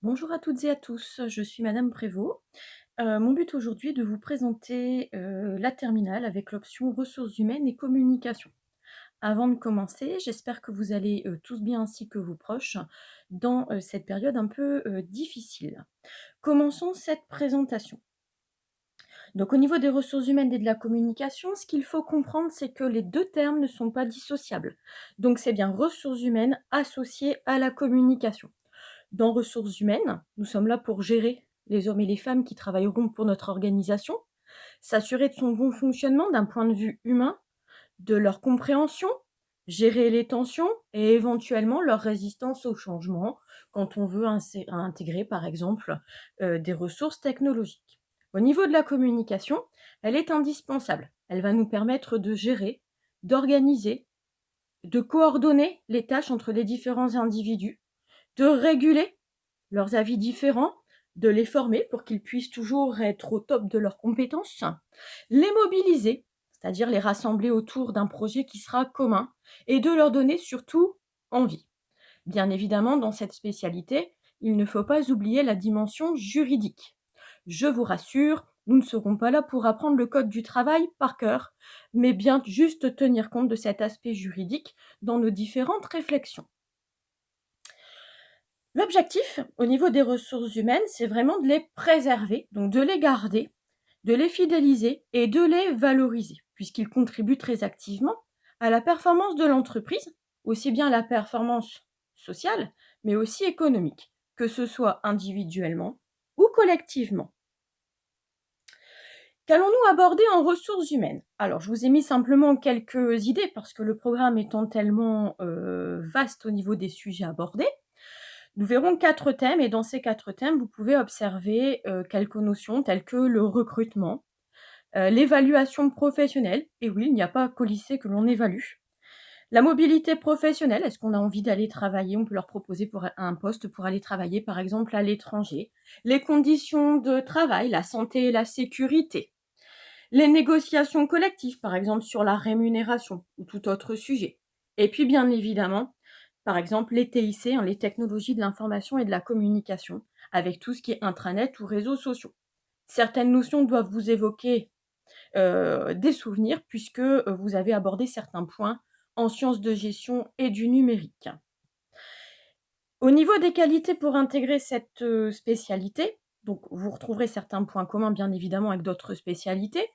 Bonjour à toutes et à tous, je suis Madame Prévost. Mon but aujourd'hui est de vous présenter, la terminale avec l'option ressources humaines et communication. Avant de commencer, j'espère que vous allez, tous bien ainsi que vos proches dans, cette période un peu, difficile. Commençons cette présentation. Donc au niveau des ressources humaines et de la communication, ce qu'il faut comprendre, c'est que les 2 termes ne sont pas dissociables. Donc c'est bien ressources humaines associées à la communication. Dans ressources humaines, nous sommes là pour gérer les hommes et les femmes qui travailleront pour notre organisation, s'assurer de son bon fonctionnement d'un point de vue humain, de leur compréhension, gérer les tensions et éventuellement leur résistance au changement quand on veut intégrer par exemple des ressources technologiques. Au niveau de la communication, elle est indispensable. Elle va nous permettre de gérer, d'organiser, de coordonner les tâches entre les différents individus, de réguler leurs avis différents, de les former pour qu'ils puissent toujours être au top de leurs compétences, les mobiliser, c'est-à-dire les rassembler autour d'un projet qui sera commun et de leur donner surtout envie. Bien évidemment, dans cette spécialité, il ne faut pas oublier la dimension juridique. Je vous rassure, nous ne serons pas là pour apprendre le code du travail par cœur, mais bien juste tenir compte de cet aspect juridique dans nos différentes réflexions. L'objectif, au niveau des ressources humaines, c'est vraiment de les préserver, donc de les garder, de les fidéliser et de les valoriser, puisqu'ils contribuent très activement à la performance de l'entreprise, aussi bien la performance sociale, mais aussi économique, que ce soit individuellement ou collectivement. Qu'allons-nous aborder en ressources humaines? Alors, je vous ai mis simplement quelques idées parce que le programme étant tellement vaste au niveau des sujets abordés. Nous verrons 4 thèmes et dans ces 4 thèmes, vous pouvez observer, quelques notions telles que le recrutement, l'évaluation professionnelle et oui, il n'y a pas qu'au lycée que l'on évalue. La mobilité professionnelle, est-ce qu'on a envie d'aller travailler? On peut leur proposer pour un poste pour aller travailler, par exemple, à l'étranger. Les conditions de travail, la santé et la sécurité. Les négociations collectives, par exemple, sur la rémunération ou tout autre sujet. Et puis, bien évidemment, par exemple, les TIC, hein, les technologies de l'information et de la communication, avec tout ce qui est intranet ou réseaux sociaux. Certaines notions doivent vous évoquer des souvenirs puisque vous avez abordé certains points en sciences de gestion et du numérique. Au niveau des qualités pour intégrer cette spécialité, donc vous retrouverez certains points communs bien évidemment avec d'autres spécialités,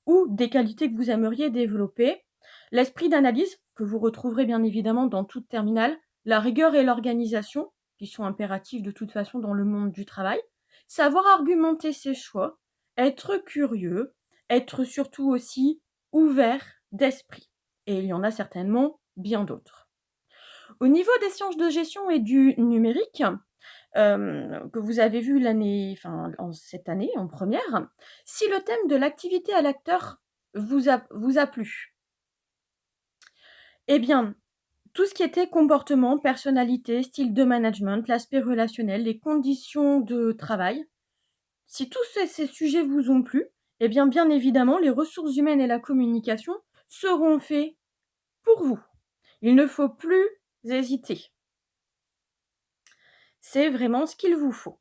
ou des qualités que vous aimeriez développer. L'esprit d'analyse, que vous retrouverez bien évidemment dans toute terminale, la rigueur et l'organisation, qui sont impératifs de toute façon dans le monde du travail, savoir argumenter ses choix, être curieux, être surtout aussi ouvert d'esprit. Et il y en a certainement bien d'autres. Au niveau des sciences de gestion et du numérique, que vous avez vu cette année en première, si le thème de l'activité à l'acteur vous a plu, eh bien, tout ce qui était comportement, personnalité, style de management, l'aspect relationnel, les conditions de travail, si tous ces sujets vous ont plu, eh bien évidemment, les ressources humaines et la communication seront faits pour vous. Il ne faut plus hésiter. C'est vraiment ce qu'il vous faut.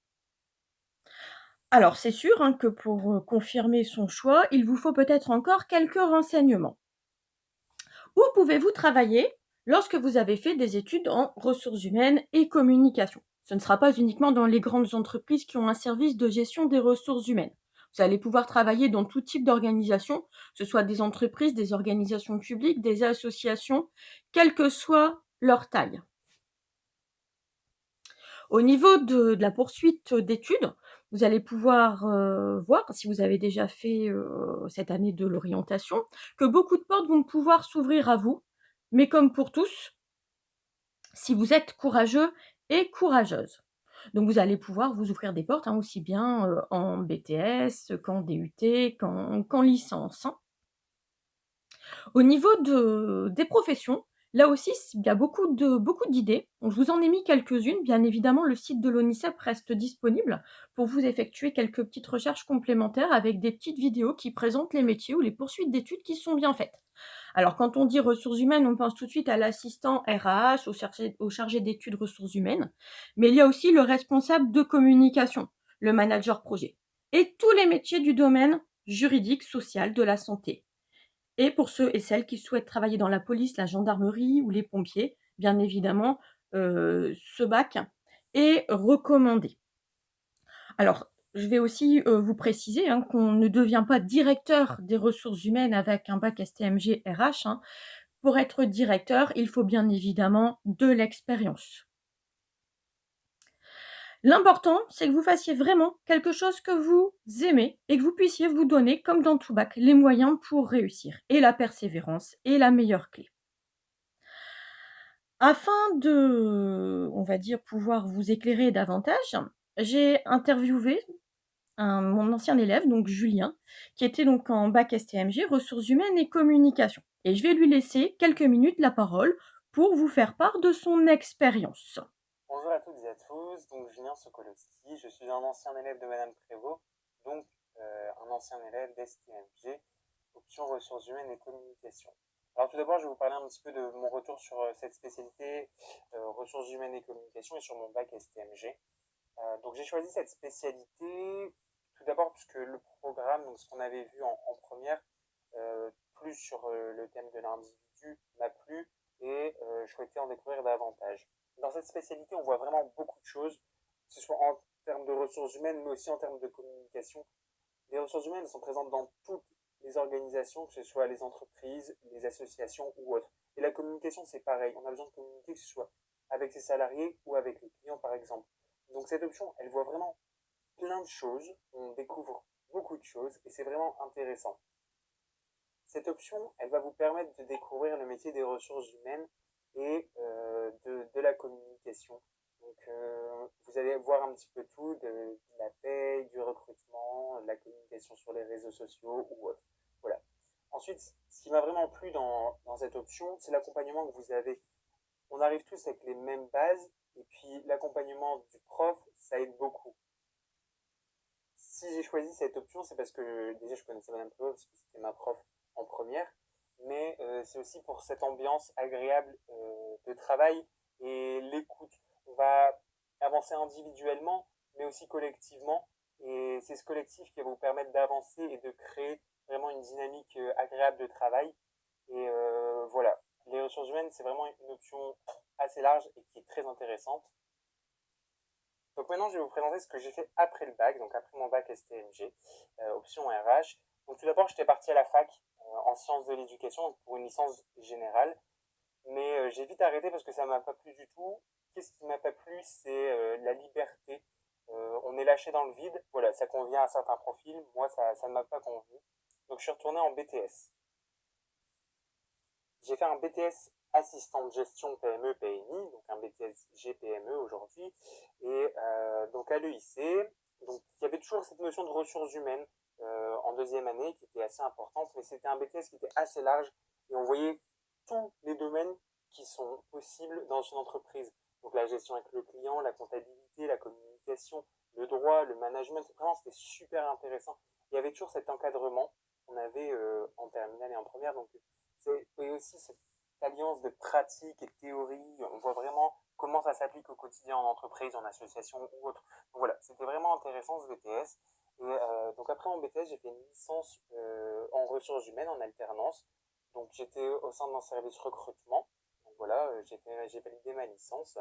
Alors c'est sûr, hein, que pour, confirmer son choix, il vous faut peut-être encore quelques renseignements. Où pouvez-vous travailler lorsque vous avez fait des études en ressources humaines et communication? Ce ne sera pas uniquement dans les grandes entreprises qui ont un service de gestion des ressources humaines. Vous allez pouvoir travailler dans tout type d'organisation, que ce soit des entreprises, des organisations publiques, des associations, quelle que soit leur taille. Au niveau de la poursuite d'études, vous allez pouvoir, voir, si vous avez déjà fait, cette année de l'orientation, que beaucoup de portes vont pouvoir s'ouvrir à vous. Mais comme pour tous, si vous êtes courageux et courageuse. Donc vous allez pouvoir vous ouvrir des portes, hein, aussi bien, en BTS qu'en DUT, qu'en licence, hein. Au niveau des professions, là aussi, il y a beaucoup d'idées. Donc je vous en ai mis quelques-unes. Bien évidemment, le site de l'ONICEP reste disponible pour vous effectuer quelques petites recherches complémentaires avec des petites vidéos qui présentent les métiers ou les poursuites d'études qui sont bien faites. Alors, quand on dit ressources humaines, on pense tout de suite à l'assistant RH, au chargé d'études ressources humaines, mais il y a aussi le responsable de communication, le manager projet, et tous les métiers du domaine juridique, social, de la santé. Et pour ceux et celles qui souhaitent travailler dans la police, la gendarmerie ou les pompiers, bien évidemment, ce bac est recommandé. Alors, je vais aussi, vous préciser, hein, qu'on ne devient pas directeur des ressources humaines avec un bac STMG RH, hein. Pour être directeur, il faut bien évidemment de l'expérience. L'important, c'est que vous fassiez vraiment quelque chose que vous aimez et que vous puissiez vous donner, comme dans tout bac, les moyens pour réussir. Et la persévérance est la meilleure clé. Afin de, on va dire, pouvoir vous éclairer davantage, j'ai interviewé mon ancien élève, donc Julien, qui était donc en bac STMG, ressources humaines et communication. Et je vais lui laisser quelques minutes la parole pour vous faire part de son expérience. Bonjour à toutes et à tous, donc Julien Sokolowski, je suis un ancien élève de Madame Prévost, donc un ancien élève d'STMG, option ressources humaines et communication. Alors tout d'abord, je vais vous parler un petit peu de mon retour sur cette spécialité ressources humaines et communication et sur mon bac STMG. Donc j'ai choisi cette spécialité tout d'abord puisque le programme, donc ce qu'on avait vu en première, plus sur le thème de l'individu, m'a plu et je souhaitais en découvrir davantage. Dans cette spécialité, on voit vraiment beaucoup de choses, que ce soit en termes de ressources humaines, mais aussi en termes de communication. Les ressources humaines sont présentes dans toutes les organisations, que ce soit les entreprises, les associations ou autres. Et la communication, c'est pareil. On a besoin de communiquer, que ce soit avec ses salariés ou avec les clients, par exemple. Donc cette option, elle voit vraiment plein de choses. On découvre beaucoup de choses et c'est vraiment intéressant. Cette option, elle va vous permettre de découvrir le métier des ressources humaines et de la communication. Donc, vous allez voir un petit peu tout, de la paie, du recrutement, de la communication sur les réseaux sociaux ou autre. Voilà. Ensuite, ce qui m'a vraiment plu dans cette option, c'est l'accompagnement que vous avez. On arrive tous avec les mêmes bases, et puis l'accompagnement du prof, ça aide beaucoup. Si j'ai choisi cette option, c'est parce que déjà je connaissais Madame Prévost, parce que c'était ma prof en première, mais c'est aussi pour cette ambiance agréable de travail et l'écoute. On va avancer individuellement, mais aussi collectivement, et c'est ce collectif qui va vous permettre d'avancer et de créer vraiment une dynamique agréable de travail. Et voilà, les ressources humaines, c'est vraiment une option assez large et qui est très intéressante. Donc maintenant, je vais vous présenter ce que j'ai fait après le bac, donc après mon bac STMG, option RH. Donc tout d'abord, j'étais parti à la fac en sciences de l'éducation pour une licence générale, mais j'ai vite arrêté parce que ça m'a pas plu du tout. Qu'est-ce qui m'a pas plu? C'est la liberté. On est lâché dans le vide. Voilà, ça convient à certains profils. Moi, ça ne m'a pas convenu. Donc je suis retourné en BTS. J'ai fait un BTS assistant de gestion PME PMI, donc un BTS GPME aujourd'hui, et donc à l'EIC. Donc il y avait toujours cette notion de ressources humaines en deuxième année qui était assez importante, mais c'était un BTS qui était assez large et on voyait tous les domaines qui sont possibles dans une entreprise. Donc la gestion avec le client, la comptabilité, la communication, le droit, le management, vraiment c'était super intéressant. Il y avait toujours cet encadrement qu'on avait en terminale et en première, donc et aussi cette alliance de pratique et de théorie. On voit vraiment comment ça s'applique au quotidien en entreprise, en association ou autre. Donc voilà, c'était vraiment intéressant ce BTS. Et donc après mon BTS, j'ai fait une licence en ressources humaines en alternance. Donc j'étais au sein d'un service recrutement. Donc voilà, j'ai validé ma licence.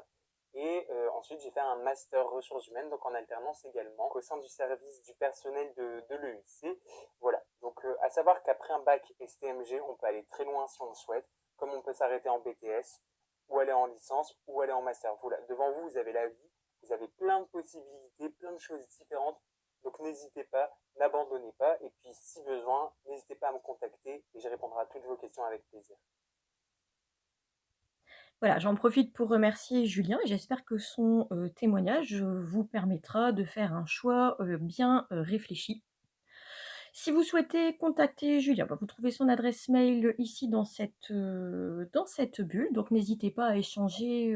Et ensuite, j'ai fait un master ressources humaines, donc en alternance également, au sein du service du personnel de l'EIC. Voilà. Donc, à savoir qu'après un bac STMG, on peut aller très loin si on le souhaite, comme on peut s'arrêter en BTS, ou aller en licence, ou aller en master. Voilà. Devant vous, vous avez la vie, vous avez plein de possibilités, plein de choses différentes. Donc, n'hésitez pas, n'abandonnez pas. Et puis, si besoin, n'hésitez pas à me contacter et je répondrai à toutes vos questions avec plaisir. Voilà, j'en profite pour remercier Julien et j'espère que son, témoignage, vous permettra de faire un choix, bien, réfléchi. Si vous souhaitez contacter Julien, bah, vous trouvez son adresse mail ici dans cette bulle, donc n'hésitez pas à échanger,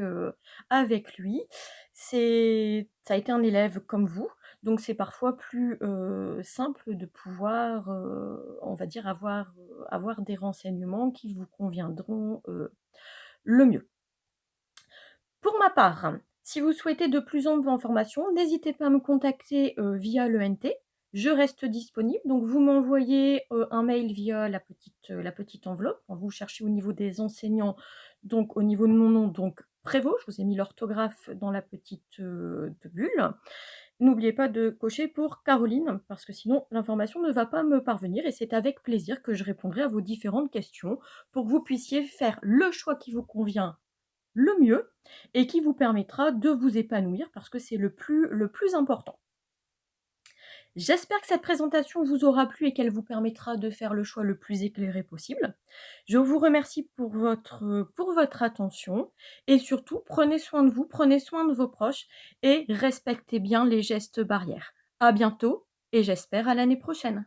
avec lui. Ça a été un élève comme vous, Donc c'est parfois plus, simple de pouvoir, on va dire avoir des renseignements qui vous conviendront, le mieux. Pour ma part, si vous souhaitez de plus amples informations, n'hésitez pas à me contacter, via l'ENT. Je reste disponible, donc vous m'envoyez, un mail via la petite enveloppe. Quand vous cherchez au niveau des enseignants, donc au niveau de mon nom, donc Prévost, je vous ai mis l'orthographe dans la petite, de bulle. N'oubliez pas de cocher pour Caroline, parce que sinon l'information ne va pas me parvenir et c'est avec plaisir que je répondrai à vos différentes questions pour que vous puissiez faire le choix qui vous convient le mieux et qui vous permettra de vous épanouir parce que c'est le plus important. J'espère que cette présentation vous aura plu et qu'elle vous permettra de faire le choix le plus éclairé possible. Je vous remercie pour votre attention et surtout prenez soin de vous, prenez soin de vos proches et respectez bien les gestes barrières. À bientôt et j'espère à l'année prochaine.